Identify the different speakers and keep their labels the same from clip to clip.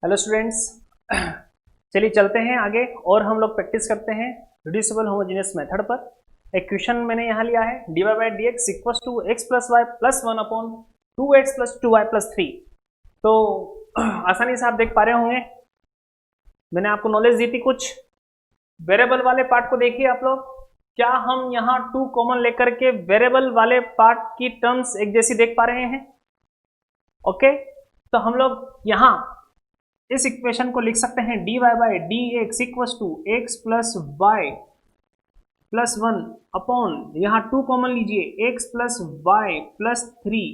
Speaker 1: Hello students, चलिए चलते हैं आगे और हम लोग प्रैक्टिस करते हैं रिड्यूसिबल होमोजेनियस मेथड पर। एक क्वेश्चन मैंने यहाँ लिया है dy by d x equal to x plus y plus one upon 2x plus 2y plus 3। तो आसानी से आप देख पा रहे होंगे, मैंने आपको नॉलेज दी थी कुछ। वेरिएबल वाले पार्ट को देखिए आप लोग, क्या हम यहाँ 2 कॉमन लेकर के वेरिएबल वाले पार्ट की टर्म्स एक जैसी देख पा रहे हैं? ओके, तो हम लोग यहाँ इस इक्वेशन को लिख सकते हैं dy by d x equal to x plus y plus 1 upon, यहाँ 2 कॉमन लीजिए, x प्लस वाई प्लस 3।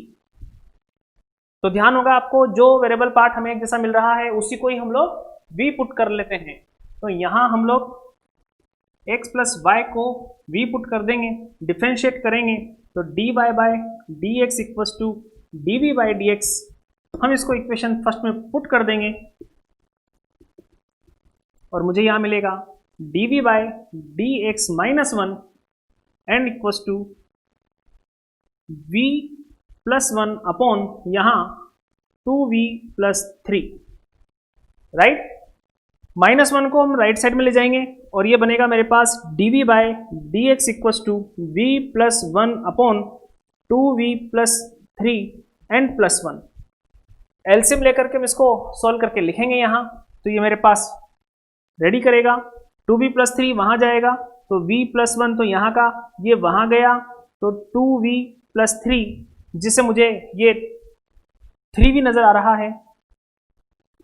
Speaker 1: तो ध्यान होगा आपको, जो वेरिएबल पार्ट हमें एक जैसा मिल रहा है उसी को ही हम लोग v पुट कर लेते हैं। तो यहाँ हम लोग x प्लस वाई को v पुट कर देंगे, डिफ्रेंशिएट करेंगे तो dy by d x equal to dv by d x, हम इसको इक्वेशन फर्स्ट में पुट कर देंगे और मुझे यहां मिलेगा dv by d x minus 1 and equal to v plus 1 upon यहां 2v प्लस 3। राइट, माइनस 1 को हम राइट साइड में ले जाएंगे और ये बनेगा मेरे पास dv by d x equal to v plus 1 upon 2v plus 3 and plus 1। LCM लेकर के हम इसको सॉल्व करके लिखेंगे यहाँ, तो ये मेरे पास रेडी करेगा। 2v प्लस 3 वहाँ जाएगा तो v प्लस 1 तो यहाँ का, ये वहाँ गया तो 2v प्लस 3, जिससे मुझे ये 3v नज़र आ रहा है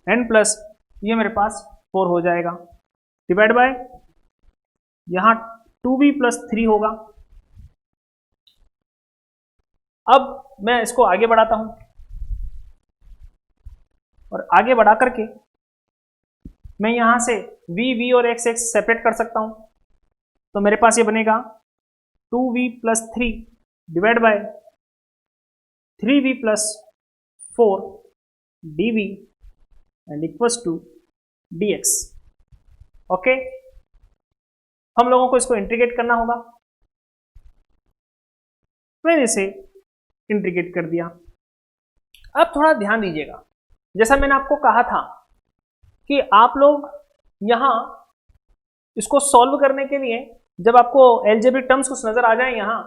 Speaker 1: एंड प्लस ये मेरे पास 4 हो जाएगा, डिवाइड बाय यहाँ 2v प्लस 3 होगा। अब मैं इसको आगे बढ़ाता हूँ और आगे बढ़ा करके मैं यहां से v और x सेपरेट कर सकता हूं। तो मेरे पास ये बनेगा 2v plus 3 divide by 3v plus 4 dv and equals to dx। Okay, हम लोगों को इसको इंटीग्रेट करना होगा। मैंने इसे इंटीग्रेट कर दिया। अब थोड़ा ध्यान दीजिएगा, जैसा मैंने आपको कहा था कि आप लोग यहाँ इसको सॉल्व करने के लिए जब आपको एलजेब्रिक टर्म्स कुछ नजर आ जाए यहाँ,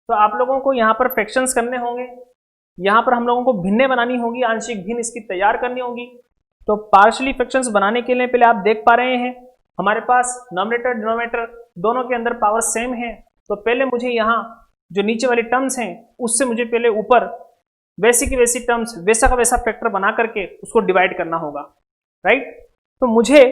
Speaker 1: तो आप लोगों को यहाँ पर फ्रैक्शंस करने होंगे, यहाँ पर हम लोगों को भिन्नें बनानी होगी, आंशिक भिन्न इसकी तैयार करनी होगी। तो पार्शियली फ्रैक्शंस बनाने के लिए पहले आप देख पा रहे हैं हमारे पास नॉमिनेटर डिनोमिनेटर दोनों के अंदर पावर सेम है। तो पहले मुझे यहाँ जो नीचे वाली टर्म्स हैं उससे मुझे पहले ऊपर वैसी की वैसी टर्म्स, वैसा का वैसा फैक्टर बना करके उसको डिवाइड करना होगा। राइट, तो मुझे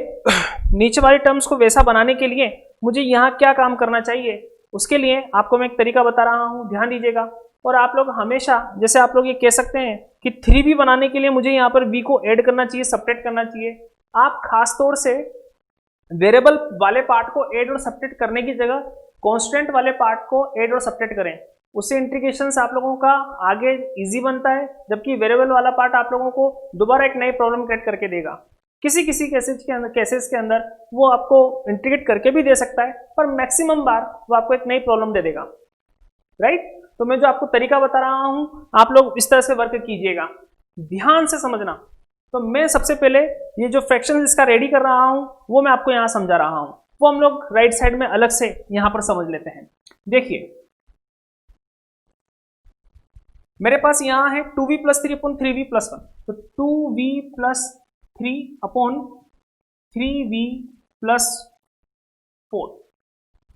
Speaker 1: नीचे वाली टर्म्स को वैसा बनाने के लिए मुझे यहाँ क्या काम करना चाहिए, उसके लिए आपको मैं एक तरीका बता रहा हूँ, ध्यान दीजिएगा। और आप लोग हमेशा, जैसे आप लोग ये कह सकते हैं कि 3v बनाने के लिए मुझे यहाँ पर v को ऐड करना चाहिए, सब्ट्रैक्ट करना चाहिए। आप खास तौर से वेरिएबल वाले पार्ट को ऐड और सब्ट्रैक्ट करने की जगह कॉन्स्टेंट वाले पार्ट को ऐड और सब्ट्रैक्ट करें, उससे इंटीग्रेशन आप लोगों का आगे इजी बनता है। जबकि वेरिएबल वाला पार्ट आप लोगों को दोबारा एक नई प्रॉब्लम क्रिएट करके देगा। किसी किसी केसेस के अंदर वो आपको इंटीग्रेट करके भी दे सकता है, पर मैक्सिमम बार वो आपको एक नई प्रॉब्लम दे देगा। राइट, तो मैं जो आपको तरीका बता रहा हूँ आप लोग इस तरह से वर्क कीजिएगा, ध्यान से समझना। तो मैं सबसे पहले ये जो फ्रैक्शन इसका रेडी कर रहा हूँ वो मैं आपको यहाँ समझा रहा हूँ, वो हम लोग राइट साइड में अलग से यहाँ पर समझ लेते हैं। देखिए मेरे पास यहाँ है 2v plus 3 upon 3v plus 1, तो 2v plus 3 upon 3v plus 4।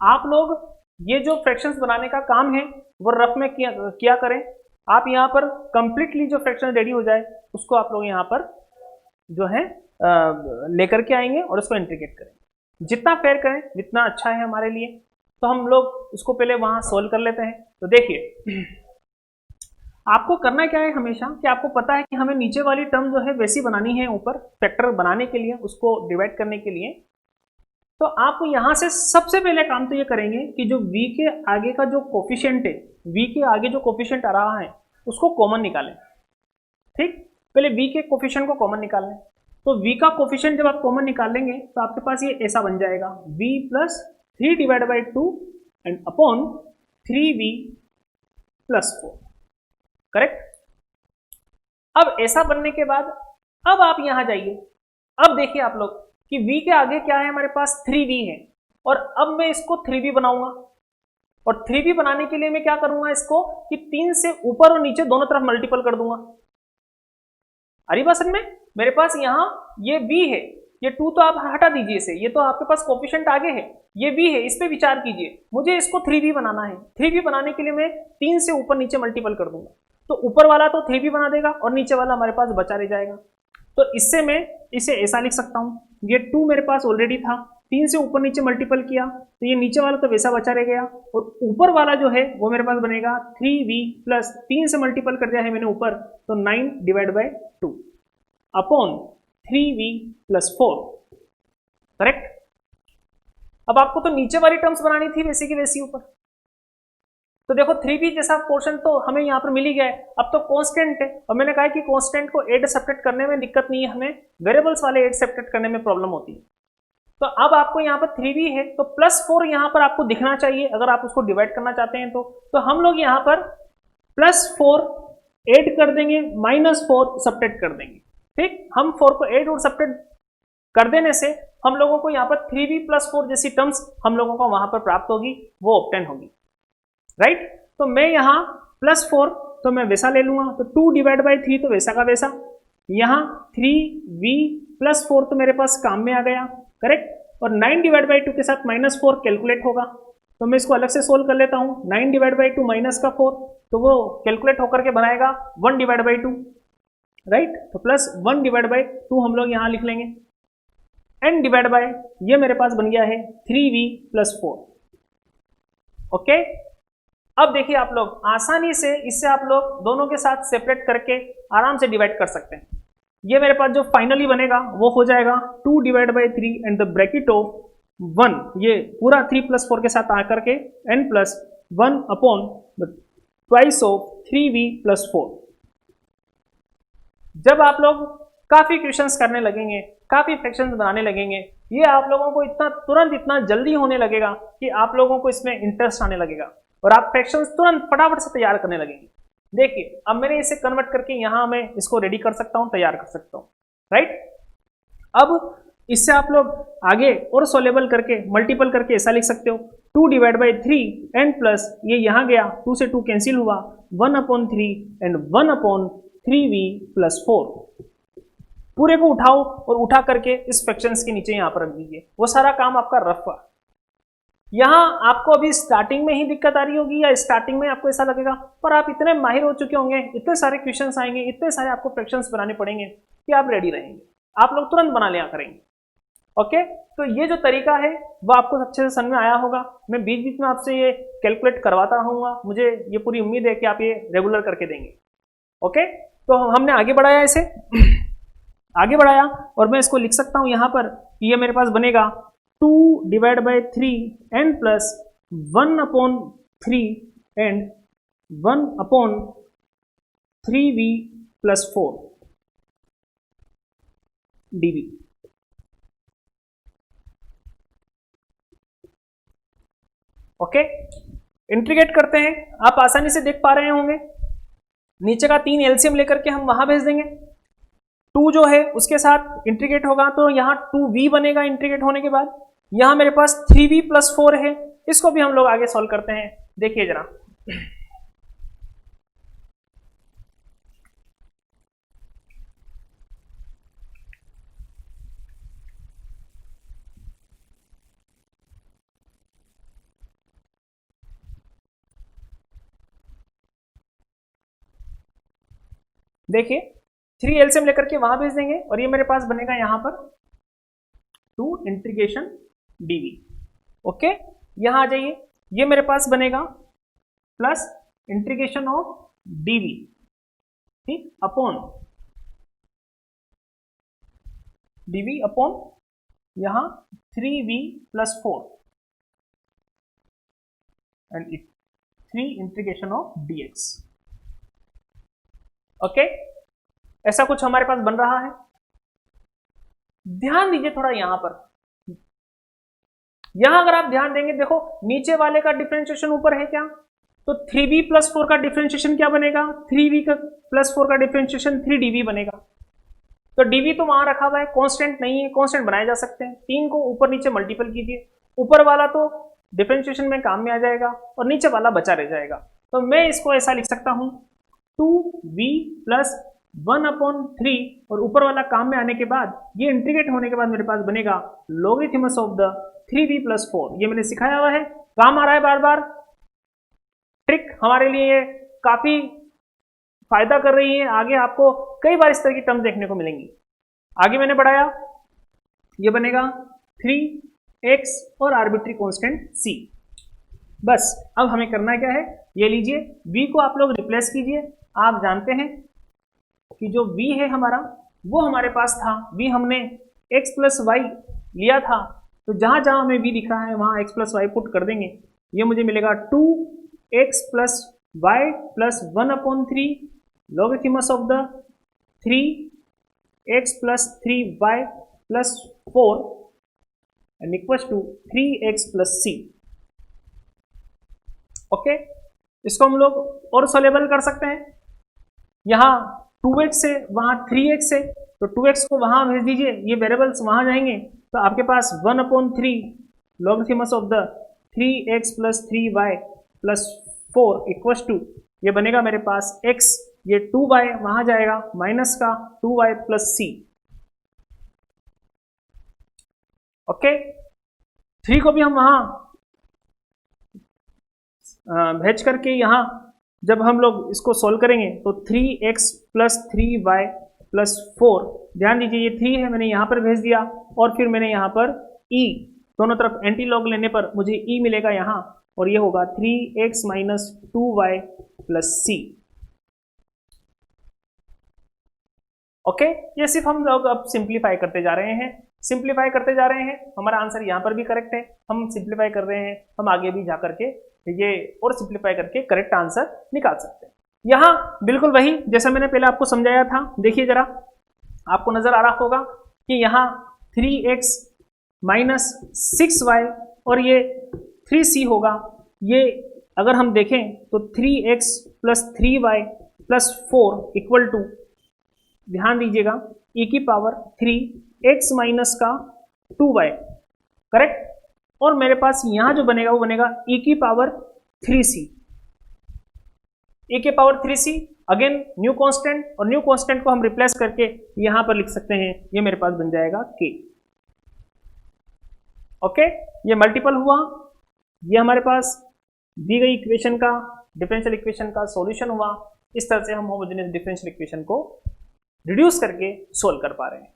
Speaker 1: आप लोग ये जो फ्रैक्शंस बनाने का काम है वो रफ में किया करें। आप यहाँ पर कंप्लीटली जो फ्रैक्शन रेडी हो जाए उसको आप लोग यहाँ पर जो है लेकर के आएंगे और उसको इंटीग्रेट करें। जितना फेयर करें जितना अच्छा है हमारे लिए। तो हम लोग इसको पहले वहाँ सोल्व कर लेते हैं। तो देखिए आपको करना क्या है हमेशा, कि आपको पता है कि हमें नीचे वाली टर्म जो है वैसी बनानी है ऊपर फैक्टर बनाने के लिए, उसको डिवाइड करने के लिए। तो आप यहाँ से सबसे पहले काम तो ये करेंगे कि जो v के आगे का जो कोफिशिएंट है, v के आगे जो कोफिशिएंट आ रहा है उसको कॉमन निकालें। ठीक, पहले v के कोफिशिएंट को कॉमन निकाल लें। तो v का कोफिशिएंट जब आप कॉमन निकाल लेंगे तो आपके पास ये ऐसा बन जाएगा v plus 3 divide by 2 and upon 3v plus 4। Correct. अब ऐसा बनने के बाद अब आप यहां जाइए अब देखिए आप लोग कि v के आगे क्या है, हमारे पास 3v है, और अब मैं इसको 3v बनाऊंगा, और 3v बनाने के लिए मैं क्या करूंगा इसको कि 3 से ऊपर और नीचे दोनों तरफ मल्टीपल कर दूंगा। अरे बात समझ में, मेरे पास यहां ये v है, ये 2 तो आप हटा दीजिए इसे, ये तो आपके पास कोफिशिएंट आगे है, ये v है, इस पे विचार कीजिए, मुझे इसको 3v बनाना है। 3v बनाने के लिए मैं 3 से ऊपर नीचे मल्टीपल कर दूंगा, तो ऊपर वाला तो 3v बना देगा और नीचे वाला हमारे पास बचा रह जाएगा। तो इससे मैं इसे ऐसा लिख सकता हूं, ये 2 मेरे पास ऑलरेडी था, 3 से ऊपर नीचे मल्टीपल किया तो ये नीचे वाला तो वैसा बचा रह गया, और ऊपर वाला जो है वो मेरे पास बनेगा 3v प्लस 3 से मल्टीपल कर दिया है मैंने ऊपर, तो 9 divide by 2 upon 3v plus 4, correct. अब आपको तो नीचे वाली टर्म्स बनानी थी वैसे की वैसी ऊपर, तो देखो 3v जैसा पोर्शन तो हमें यहाँ पर मिल ही गया है। अब तो कांस्टेंट है, और मैंने कहा कि कांस्टेंट को ऐड सब्ट्रैक्ट करने में दिक्कत नहीं है, हमें वेरिएबल्स वाले ऐड सब्ट्रैक्ट करने में प्रॉब्लम होती है। तो अब आपको यहाँ पर 3v है तो प्लस 4 यहाँ पर आपको दिखना चाहिए अगर आप उसको डिवाइड करना चाहते हैं तो हम लोग यहाँ पर प्लस 4 ऐड कर देंगे, माइनस 4 सब्ट्रैक्ट कर देंगे, ठीक। हम 4 को ऐड और सब्ट्रैक्ट कर देने से हम लोगों को यहाँ पर 3v प्लस 4 जैसी टर्म्स हम लोगों को वहां पर प्राप्त होगी, वो ऑब्टेन होगी, राइट। तो मैं यहाँ प्लस 4 तो मैं वैसा ले लूंगा, तो 2 डिवाइड बाई 3 तो वैसा का वैसा, यहाँ 3v प्लस 4 तो मेरे पास काम में आ गया, करेक्ट। और 9 डिवाइड बाई 2 के साथ माइनस 4 कैलकुलेट होगा, तो मैं इसको अलग से सोल्व कर लेता हूँ। 9 डिवाइड बाई 2 माइनस का 4, तो वो कैलकुलेट होकर के बनाएगा 1 डिवाइड बाई 2, राइट। तो प्लस 1 डिवाइड बाई 2 हम लोग यहाँ लिख लेंगे, n डिवाइड बाय ये मेरे पास बन गया है 3v प्लस 4, ओके। अब देखिए आप लोग आसानी से इससे आप लोग दोनों के साथ सेपरेट करके आराम से डिवाइड कर सकते हैं। ये मेरे पास जो फाइनली बनेगा वो हो जाएगा 2 divide by 3 and the bracket of 1, ये पूरा 3 प्लस 4 के साथ आकर के n plus 1 upon twice of 3v plus 4। जब आप लोग काफी क्वेश्चंस करने लगेंगे, काफी फ्रैक्शंस बनाने लगेंगे, ये आप लोगों को इतना तुरंत इतना जल्दी होने लगेगा कि आप लोगों को इसमें इंटरेस्ट आने लगेगा और आप फ्रैक्शंस तुरंत फटाफट से तैयार करने लगेंगे। देखिए अब मैंने इसे कन्वर्ट करके यहां मैं इसको रेडी कर सकता हूं, तैयार कर सकता हूं, राइट। अब इससे आप लोग आगे और सोलेबल करके मल्टीपल करके ऐसा लिख सकते हो 2 डिवाइड बाई 3 एंड प्लस ये यहां गया 2 से 2 कैंसिल हुआ 1 upon 3 and 1 upon 3v plus 4। पूरे को उठाओ और उठा करके इस फ्रैक्शंस के नीचे यहां पर रख दीजिए, वो सारा काम आपका रफ हुआ। यहां आपको अभी स्टार्टिंग में ही दिक्कत आ रही होगी या स्टार्टिंग में आपको ऐसा लगेगा, पर आप इतने माहिर हो चुके होंगे, इतने सारे क्वेश्चंस आएंगे, इतने सारे आपको फ्रैक्शंस बनाने पड़ेंगे कि आप रेडी रहेंगे, आप लोग तुरंत बना लिया करेंगे, ओके। तो ये जो तरीका है वो आपको अच्छे से समझ में आया होगा। मैं बीच बीच में आपसे ये कैलकुलेट करवाता रहूंगा, मुझे ये पूरी उम्मीद है कि आप ये रेगुलर करके देंगे, ओके। तो हमने आगे बढ़ाया, इसे आगे बढ़ाया और मैं इसको लिख सकता हूं यहां पर कि ये मेरे पास बनेगा 2 divide by 3 and plus 1 upon 3 and 1 upon 3v plus 4 dv। Okay, integrate करते हैं। आप आसानी से देख पा रहे होंगे नीचे का 3 एलसीएम लेकर के हम वहां भेज देंगे, 2 जो है उसके साथ इंटीग्रेट होगा तो यहाँ 2v बनेगा इंटीग्रेट होने के बाद, यहाँ मेरे पास 3v प्लस 4 है, इसको भी हम लोग आगे सॉल्व करते हैं। देखिए जरा, देखिए 3 एलसीएम लेकर के वहां भेज देंगे और ये मेरे पास बनेगा यहां पर 2 इंटीग्रेशन dv। ओके, यहां आ जाइए, ये मेरे पास बनेगा प्लस इंटीग्रेशन ऑफ dv, ठीक, अपॉन dv अपॉन यहां 3v plus 4 and 3 integration of dx। Okay, ऐसा कुछ हमारे पास बन रहा है। ध्यान दीजिए थोड़ा यहां पर, यहां अगर आप ध्यान देंगे, देखो नीचे वाले का डिफरेंशिएशन ऊपर है क्या, तो 3v प्लस 4 का डिफरेंशिएशन क्या बनेगा, 3v का प्लस 4 का डिफरेंशिएशन 3dv बनेगा। तो dv तो वहां रखा हुआ है, कांस्टेंट नहीं है, कांस्टेंट बनाए जा सकते हैं। 3 को ऊपर नीचे मल्टीपल कीजिए, ऊपर वाला तो डिफरेंशिएशन में काम में आ जाएगा और नीचे वाला बचा रह जाएगा। तो मैं इसको ऐसा लिख सकता हूं 2v प्लस 1/3 और ऊपर वाला काम में आने के बाद ये इंटीग्रेट होने के बाद मेरे पास बनेगा लॉगरिथमस ऑफ द 3v प्लस 4। ये मैंने सिखाया हुआ है, काम आ रहा है बार बार, ट्रिक हमारे लिए काफी फायदा कर रही है। आगे आपको कई बार इस तरह की टर्म देखने को मिलेंगी। आगे मैंने बढ़ाया, ये बनेगा 3x और आर्बिट्री कांस्टेंट c। बस अब हमें करना क्या है, ये लीजिए v को आप लोग रिप्लेस कीजिए। आप जानते हैं कि जो v है हमारा, वो हमारे पास था v, हमने x प्लस वाई लिया था, तो जहां जहां हमें v दिख रहा है वहां x प्लस वाई पुट कर देंगे। ये मुझे मिलेगा 2x plus y plus 1/3 logarithms of the 3x plus 3y plus 4 and equals to 3x plus c। Okay, इसको हम लोग और सोलेबल कर सकते हैं। यहाँ 2x है, वहाँ 3x है, तो 2x को वहाँ भेज दीजिए, ये वेरिएबल्स वहाँ जाएंगे, तो आपके पास 1/3 logarithms of the 3x plus 3y plus 4 equals to, ये बनेगा मेरे पास x, ये 2y वहाँ जाएगा माइनस का 2y प्लस c। ओके, 3 को भी हम वहाँ भेज करके यहाँ जब हम लोग इसको सॉल्व करेंगे तो 3x प्लस 3y प्लस 4, ध्यान दीजिए ये 3 है, मैंने यहाँ पर भेज दिया और फिर मैंने यहाँ पर e, दोनों तरफ एंटी लॉग लेने पर मुझे e मिलेगा यहाँ, और ये होगा 3x minus 2y plus c। Okay, ये सिर्फ हम लोग अब सिंप्लीफाई करते जा रहे हैं, सिंप्लीफाई करते जा रहे हैं। हमारा आंसर यहाँ पर भी करेक्ट है, हम सिंप्लीफाई कर रहे हैं, हम आगे भी जा करके ये और सिंप्लीफाई करके करेक्ट आंसर निकाल सकते हैं। यहाँ बिल्कुल वही जैसा मैंने पहले आपको समझाया था, देखिए जरा आपको नजर आ रहा होगा कि यहाँ 3x माइनस 6y और ये 3c होगा। ये अगर हम देखें तो 3x plus 3y plus 4 equal to, ध्यान दीजिएगा, e की पावर 3x माइनस का 2y, करेक्ट। और मेरे पास यहां जो बनेगा वो बनेगा e की पावर 3c, e के power 3c, again new constant, और न्यू कांस्टेंट को हम रिप्लेस करके यहां पर लिख सकते हैं, ये मेरे पास बन जाएगा k। ओके, ये मल्टीपल हुआ, ये हमारे पास दी गई इक्वेशन का, डिफरेंशियल इक्वेशन का सॉल्यूशन हुआ। इस तरह से हम होमोजेनियस डिफरेंशियल इक्वेशन को रिड्यूस करके सोल्व कर पा रहे हैं।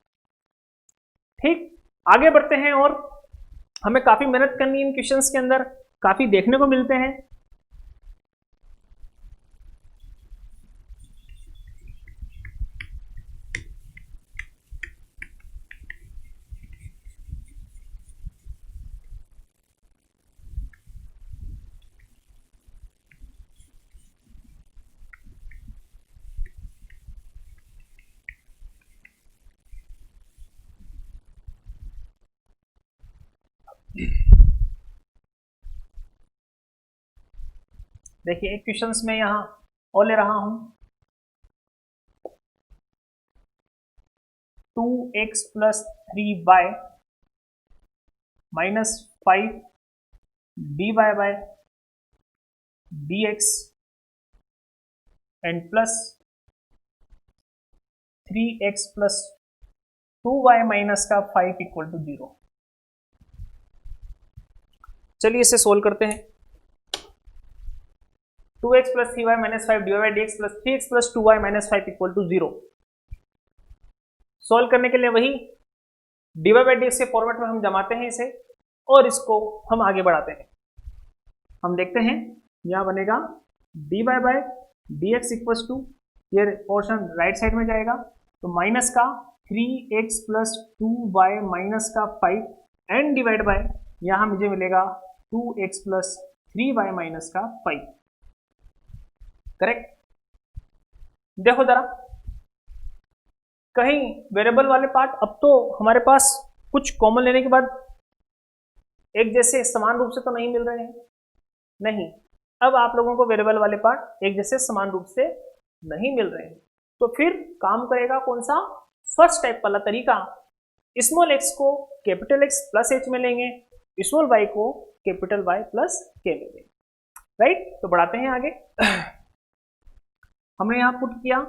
Speaker 1: ठीक, आगे बढ़ते हैं और हमें काफी मेहनत करनी इन क्वेश्चंस के अंदर, काफी देखने को मिलते हैं। देखिए एक क्वेश्चंस में यहाँ और ले रहा हूं, 2x plus 3y minus 5 dy by dx and plus 3x plus 2y minus का 5 इक्वल टू 0। चलिए इसे सोल्व करते हैं। 2x plus 3y minus 5 dy by dx plus 3x plus 2y minus 5 equal to 0। Solve करने के लिए वही dy by dx के फॉर्मेट में हम जमाते हैं इसे, और इसको हम आगे बढ़ाते हैं। हम देखते हैं यहाँ बनेगा dy by dx equal to, ये पोर्शन राइट साइड में जाएगा, तो माइनस का 3x प्लस 2y माइनस का 5 एंड डिवाइड बाय, यहाँ मुझे मिलेगा 2x प्लस 3y माइनस का 5, करेक्ट। देखो जरा, कहीं वेरिएबल वाले पार्ट अब तो हमारे पास कुछ कॉमन लेने के बाद एक जैसे समान रूप से तो नहीं मिल रहे हैं, नहीं, अब आप लोगों को वेरिएबल वाले पार्ट एक जैसे समान रूप से नहीं मिल रहे हैं, तो फिर काम करेगा कौन सा, फर्स्ट टाइप वाला तरीका, स्मॉल एक्स को कैपिटल एक्स प्लस एच में लेंगे, स्मॉल वाई को कैपिटल वाई प्लस के में लेंगे, राइट। तो बढ़ाते हैं आगे। हमने यहाँ पुट किया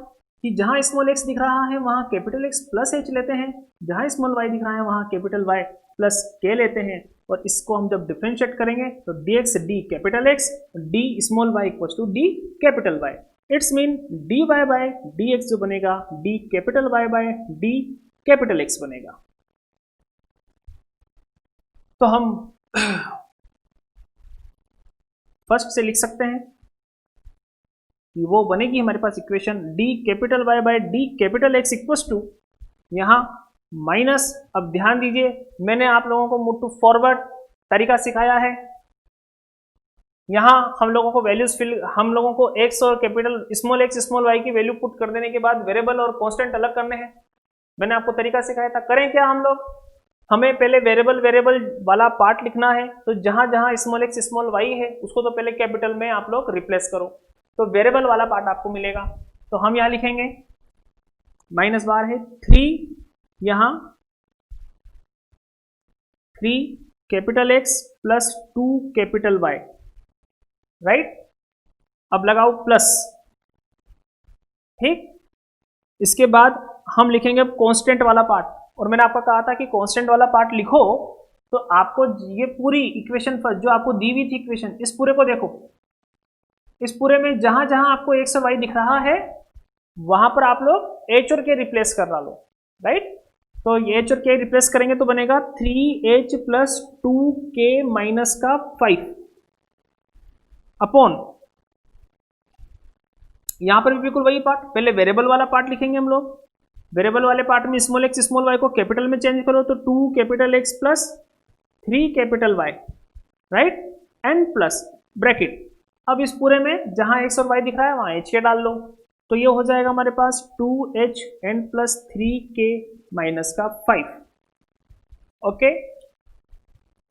Speaker 1: कि जहां स्मॉल एक्स दिख रहा है वहां कैपिटल एक्स प्लस एच लेते हैं, जहां स्मॉल वाई दिख रहा है वहां कैपिटल वाई प्लस के लेते हैं, और इसको हम जब डिफरेंशिएट करेंगे तो d x d capital X d small y equal to d capital Y, it's mean d y by d x जो बनेगा d capital Y by D capital X बनेगा। तो हम फर्स्ट से लिख सकते हैं कि वो बनेगी हमारे पास equation D capital Y by D capital X equal to, यहां माइनस, अब ध्यान दीजिए मैंने आप लोगों को मूव टू फॉरवर्ड तरीका सिखाया है। यहां हम लोगों को वैल्यूज हम लोगों को एक्स और capital small x small y की वैल्यू पुट कर देने के बाद वेरिएबल और कांस्टेंट अलग करने हैं। मैंने आपको तरीका सिखाया था। करें क्या हम लोग, हमें पहले वेरिएबल वाला पार्ट लिखना है, तो जहां जहां स्मॉल एक्स स्मॉल वाई है उसको तो पहले कैपिटल में आप लोग रिप्लेस करो, तो वेरिएबल वाला पार्ट आपको मिलेगा। तो हम यहां लिखेंगे माइनस बार है 3, यहां 3 capital X plus 2 capital Y, right. अब लगाओ प्लस, ठीक। इसके बाद हम लिखेंगे अब कांस्टेंट वाला पार्ट, और मैंने आपको कहा था कि कांस्टेंट वाला पार्ट लिखो तो आपको ये पूरी इक्वेशन पर जो आपको दी हुई थी इक्वेशन, इस पूरे को देखो, इस पूरे में जहां जहां आपको एक्स और वाई दिख रहा है वहां पर आप लोग एच और के रिप्लेस कर डालो, राइट। तो एच और के रिप्लेस करेंगे तो बनेगा 3h प्लस 2k माइनस का 5 अपॉन, यहां पर भी बिल्कुल वही पार्ट, पहले वेरिएबल वाला पार्ट लिखेंगे हम लोग। वेरिएबल वाले पार्ट में स्मॉल एक्स स्मॉल वाई को कैपिटल में चेंज करो तो 2 capital X plus 3 capital Y, right, and plus bracket. अब इस पूरे में जहां एक्स और वाई दिख रहा है वहां एच के डाल लो, तो ये हो जाएगा हमारे पास 2h N plus 3k minus का 5, ओके।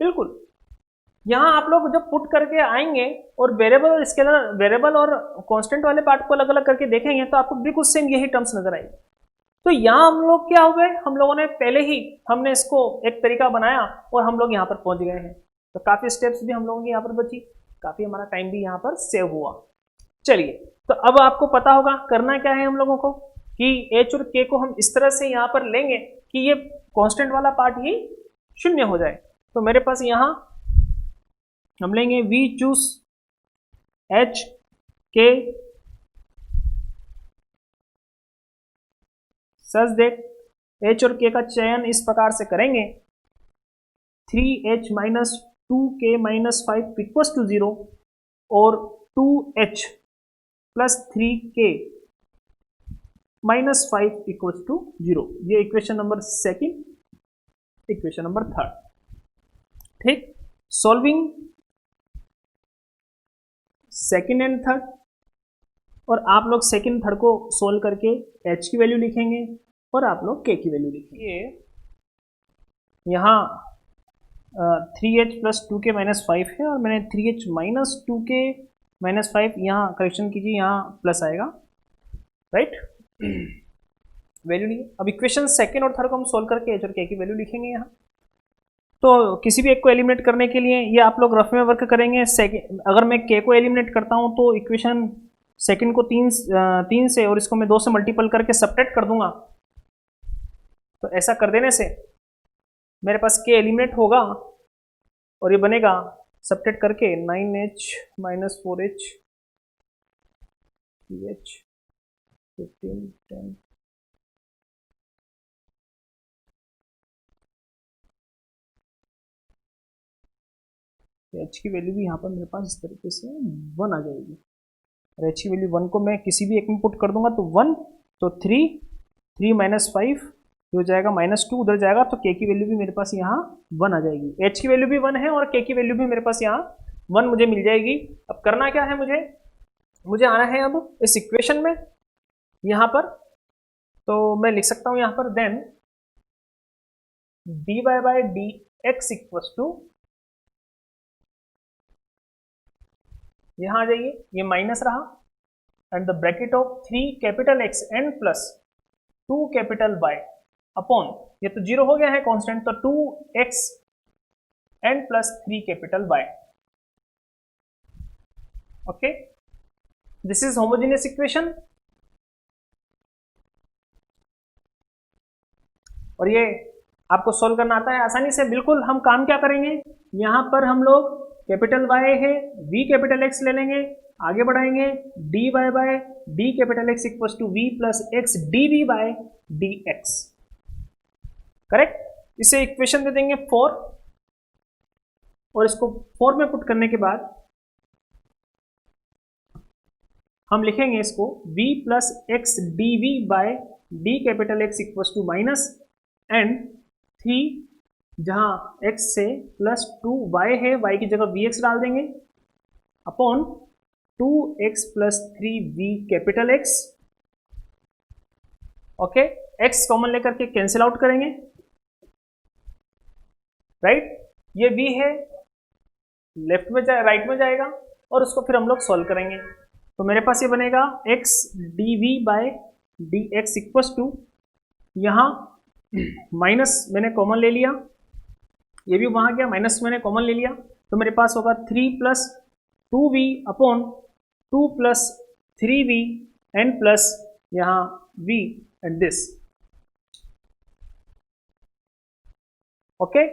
Speaker 1: बिल्कुल यहां आप लोग जब पुट करके आएंगे और वेरिएबल और स्केलर, वेरिएबल और कांस्टेंट वाले पार्ट को अलग अलग करके देखेंगे तो आपको बिल्कुल सेम यही टर्म्स नजर आएगी। तो यहां हम लोग क्या हो गए, हम लोगों ने पहले ही हमने इसको एक तरीका बनाया और हम लोग यहां पर पहुंच गए हैं। तो काफी स्टेप्स भी हम लोगों की यहां पर बची, काफी हमारा टाइम भी यहां पर सेव हुआ। चलिए, तो अब आपको पता होगा करना क्या है हम लोगों को, कि एच और के को हम इस तरह से यहां पर लेंगे कि ये कांस्टेंट वाला पार्ट ही शून्य हो जाए। तो मेरे पास यहां हम लेंगे वी चूज एच के सच दैट, एच और के का चयन इस प्रकार से करेंगे 3h minus 2k minus 5 equals to 0 और 2h plus 3k minus 5 equals to 0। ये equation number second, equation number third, ठीक। सॉल्विंग सेकंड एंड थर्ड, और आप लोग सेकंड थर्ड को सोल्व करके h की वैल्यू लिखेंगे और आप लोग k की वैल्यू लिखेंगे। यहाँ 3h प्लस 2k माइनस 5 है और मैंने 3h माइनस 2k माइनस 5 यहाँ करेक्शन कीजिए, यहाँ प्लस आएगा, राइट। वैल्यू लिए अब इक्वेशन सेकंड और थर्ड को हम सोल्व करके h और k की वैल्यू लिखेंगे यहाँ। तो किसी भी एक को एलिमिनेट करने के लिए ये आप लोग रफ में वर्क करेंगे। अगर मैं k को एलिमिनेट करता हूँ तो इक्वेशन सेकंड को 3 से और इसको मैं 2 से मल्टीपल करके सबट्रैक्ट कर दूंगा। तो ऐसा कर देने से मेरे पास k एलिमिनेट होगा और ये बनेगा सबट्रैक्ट करके 9h minus 4h 3h 15 10 h की वैल्यू भी यहाँ पर मेरे पास इस तरीके से 1 आ जाएगी, और h की वैल्यू 1 को मैं किसी भी एक में पुट कर दूंगा तो 1, तो 3 माइनस 5 हो जाएगा माइनस 2, उधर जाएगा तो k की वैल्यू भी मेरे पास यहाँ 1 आ जाएगी। h की वैल्यू भी 1 है और k की वैल्यू भी मेरे पास यहाँ 1 मुझे मिल जाएगी। अब करना क्या है, मुझे आना है अब इस इक्वेशन में यहाँ पर, तो मैं लिख सकता हूँ यहाँ पर then dy by d x equals to, यहां आ जाइए, ये माइनस रहा and the bracket of 3 capital X and plus 2 capital Y upon, ये तो 0 हो गया है कांस्टेंट, तो 2x n plus 3 capital y। Okay, this is homogeneous equation. और ये आपको सोल्व करना आता है आसानी से। बिल्कुल हम काम क्या करेंगे, यहां पर हम लोग कैपिटल Y है v कैपिटल X ले लेंगे, आगे बढ़ाएंगे dy by d capital X equal to v plus x dv by dx। Correct, इसे इक्वेशन दे देंगे 4, और इसको 4 में पुट करने के बाद हम लिखेंगे इसको v plus x d v by D capital X equal to minus and 3, जहां x से प्लस 2y है, y की जगह vx डाल देंगे, upon 2x plus 3v capital x। Okay, x common लेकर के कैंसिल आउट करेंगे, राइट। ये v है, लेफ्ट में राइट में जाएगा, और उसको फिर हम लोग सॉल्व करेंगे। तो मेरे पास ये बनेगा x dv by dx equal to, यहाँ माइनस मैंने कॉमन ले लिया, ये भी वहां गया, माइनस मैंने कॉमन ले लिया, तो मेरे पास होगा 3 plus 2v upon 2 plus 3v and plus यहाँ v एंड दिस। ओके,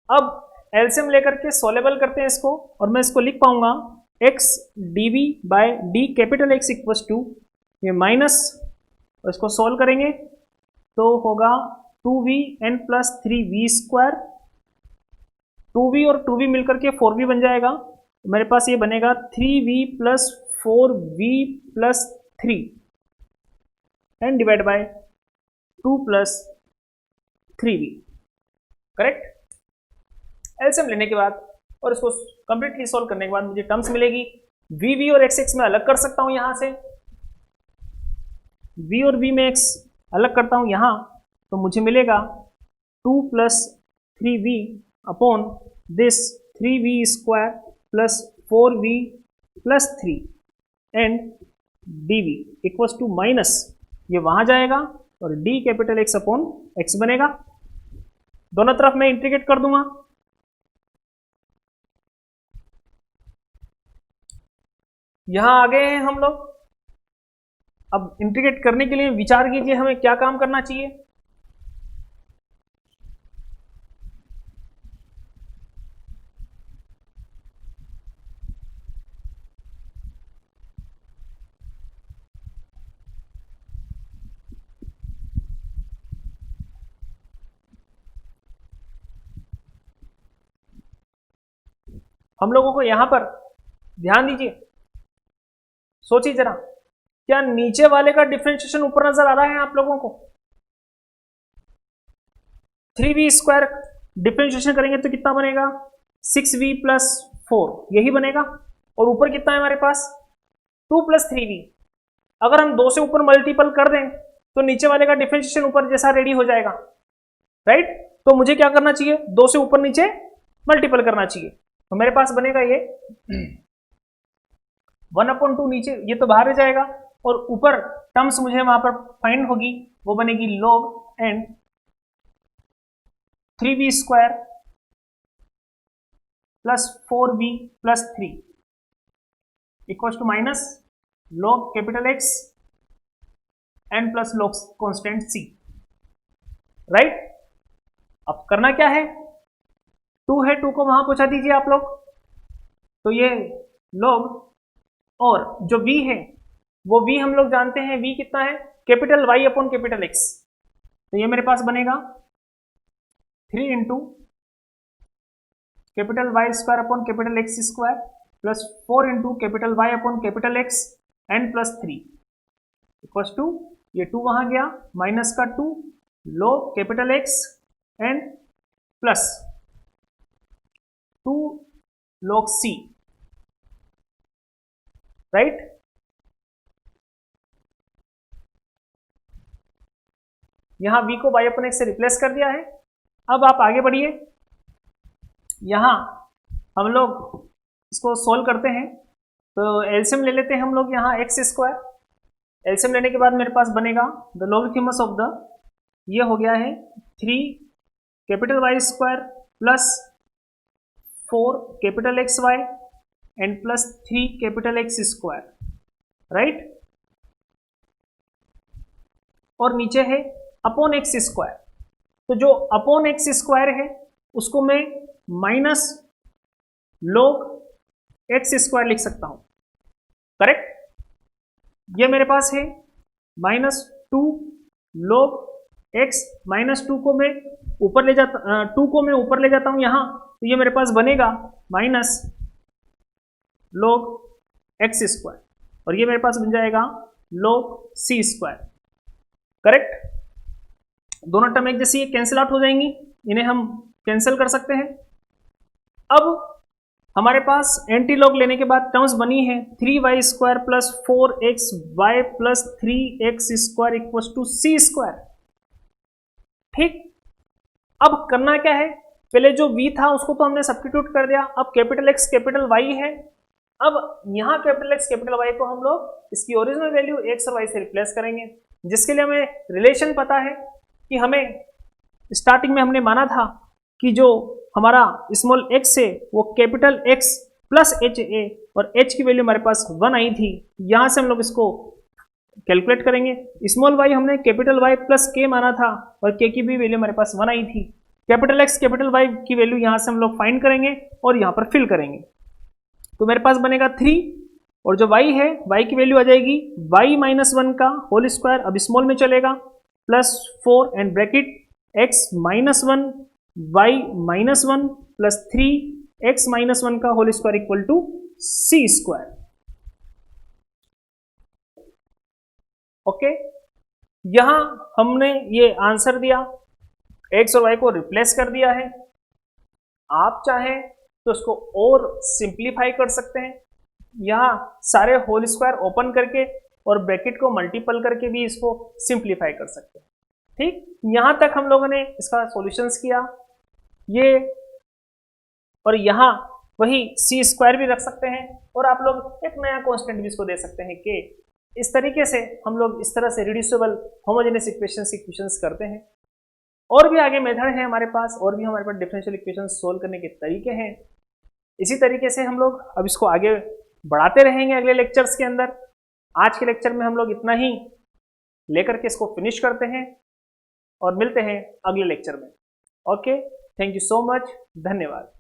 Speaker 1: अब एलसीएम लेकर के सोलेबल करते हैं इसको, और मैं इसको लिख पाऊंगा x dv by d capital x equal to ये माइनस, और इसको सोल्व करेंगे तो होगा 2v n plus 3v square, 2v और 2v मिलकर के 4v बन जाएगा। मेरे पास ये बनेगा 3v plus 4v plus 3 and divide by 2 plus 3v। Correct, LCM लेने के बाद और इसको कंप्लीटली सॉल्व करने के बाद मुझे टर्म्स मिलेगी। v और x मैं अलग कर सकता हूं, यहां से v और v में x अलग करता हूं यहां, तो मुझे मिलेगा 2 plus 3v upon this 3v square plus 4v plus 3 and dv equals to minus, ये वहां जाएगा और d capital x upon x बनेगा। दोनों तरफ मैं इंटीग्रेट कर दूंगा, यहां आ गए हैं हम लोग। अब इंटीग्रेट करने के लिए विचार कीजिए हमें क्या काम करना चाहिए। हम लोगों को यहां पर ध्यान दीजिए, सोचिए जरा, क्या नीचे वाले का डिफरेंशिएशन ऊपर नजर आ रहा है आप लोगों को? 3v स्क्वायर डिफरेंशिएशन करेंगे तो कितना बनेगा? 6v प्लस 4, यही बनेगा। और ऊपर कितना है हमारे पास? 2 प्लस 3v। अगर हम 2 से ऊपर मल्टीपल कर दें तो नीचे वाले का डिफरेंशिएशन ऊपर जैसा रेडी हो जाएगा, राइट। तो मुझे क्या करना चाहिए? 2 से ऊपर नीचे मल्टीपल करना चाहिए, तो मेरे पास बनेगा ये 1/2 नीचे, ये तो बाहर हो जाएगा, और ऊपर टर्म्स मुझे वहां पर फाइंड होगी, वो बनेगी log and 3v square plus 4v plus 3 equal to minus log capital X and plus log constant C, right. अब करना क्या है? 2 है, 2 को वहां पहुंचा दीजिए आप लोग, तो ये log, और जो v है वो v हम लोग जानते हैं, v कितना है? Capital Y upon capital X, तो ये मेरे पास बनेगा 3 into capital Y square upon capital X square plus 4 into capital Y upon capital X and plus 3 equals to, ये 2 वहां गया, माइनस का 2 log capital X and plus 2 log C, right. यहां v को y अपन x से replace कर दिया है। अब आप आगे बढ़िए, यहां हम लोग इसको सोल्व करते हैं, तो एलसीएम ले लेते हैं हम लोग, यहां x स्क्वायर, एलसीएम लेने के बाद मेरे पास बनेगा द लॉगरिथमिक ऑफ द ये हो गया है 3 capital Y square plus 4 capital X Y and plus 3 capital X square, right. और नीचे है अपॉन एक्स स्क्वायर। तो जो अपॉन एक्स स्क्वायर है उसको मैं माइनस log एक्स स्क्वायर लिख सकता हूं, करेक्ट। ये मेरे पास है -2 log x, -2 को मैं ऊपर ले जाता 2 को मैं ऊपर ले जाता हूं यहां, तो ये मेरे पास बनेगा माइनस log एक्स स्क्वायर, और ये मेरे पास बन जाएगा log c स्क्वायर, करेक्ट। दोनों टर्म एक जैसी कैंसिल आउट हो जाएंगी, इन्हें हम कैंसिल कर सकते हैं। अब हमारे पास एंटी लॉग लेने के बाद टर्म्स बनी है 3y square plus 4xy plus 3x square equals to c square, ठीक। अब करना क्या है, पहले जो v था उसको तो हमने सब्स्टिट्यूट कर दिया, अब कैपिटल x कैपिटल y है। अब यहां कैपिटल x कैपिटल y को हम लोग इसकी ओरिजिनल वैल्यू x और y से रिप्लेस करेंगे, जिसके लिए हमें रिलेशन पता है कि हमें स्टार्टिंग में हमने माना था कि जो हमारा स्मॉल x है वो कैपिटल x प्लस h है, और h की वैल्यू हमारे पास 1 आई थी। यहां से हम लोग इसको कैलकुलेट करेंगे। स्मॉल y हमने कैपिटल Y प्लस k माना था, और k की भी वैल्यू हमारे पास 1 आई थी। कैपिटल x कैपिटल Y की वैल्यू यहां से हम लोग फाइंड करेंगे और यहां पर फिल करेंगे, तो मेरे पास बनेगा 3, और जो y है y की वैल्यू आ जाएगी y माइनस 1 का होल स्क्वायर, अब स्मॉल में चलेगा, plus 4 and bracket x minus 1 y minus 1 plus 3 x minus 1 का whole square equal to c square, okay. यहां हमने ये आंसर दिया, x और y को रिप्लेस कर दिया है। आप चाहें तो इसको और सिंप्लीफाई कर सकते हैं, यहां सारे होल स्क्वायर ओपन करके और ब्रैकेट को मल्टीपल करके भी इसको सिंप्लीफाई कर सकते हैं, ठीक। यहां तक हम लोगों ने इसका सॉल्यूशंस किया, ये और यहां वही c स्क्वायर भी रख सकते हैं, और आप लोग एक नया कांस्टेंट भी इसको दे सकते हैं कि इस तरीके से हम लोग इस तरह से रिड्यूसिबल होमोजेनियस इक्वेशंस की क्वेश्चंस करते हैं। और भी आगे मेथड है हमारे पास, और भी हमारे पास डिफरेंशियल इक्वेशंस सोल्व करने के तरीके हैं। इसी तरीके से हम लोग अब इसको आगे बढ़ाते रहेंगे अगले लेक्चर्स के अंदर। आज के लेक्चर में हम लोग इतना ही लेकर के इसको फिनिश करते हैं और मिलते हैं अगले लेक्चर में। Okay, thank you so much, धन्यवाद।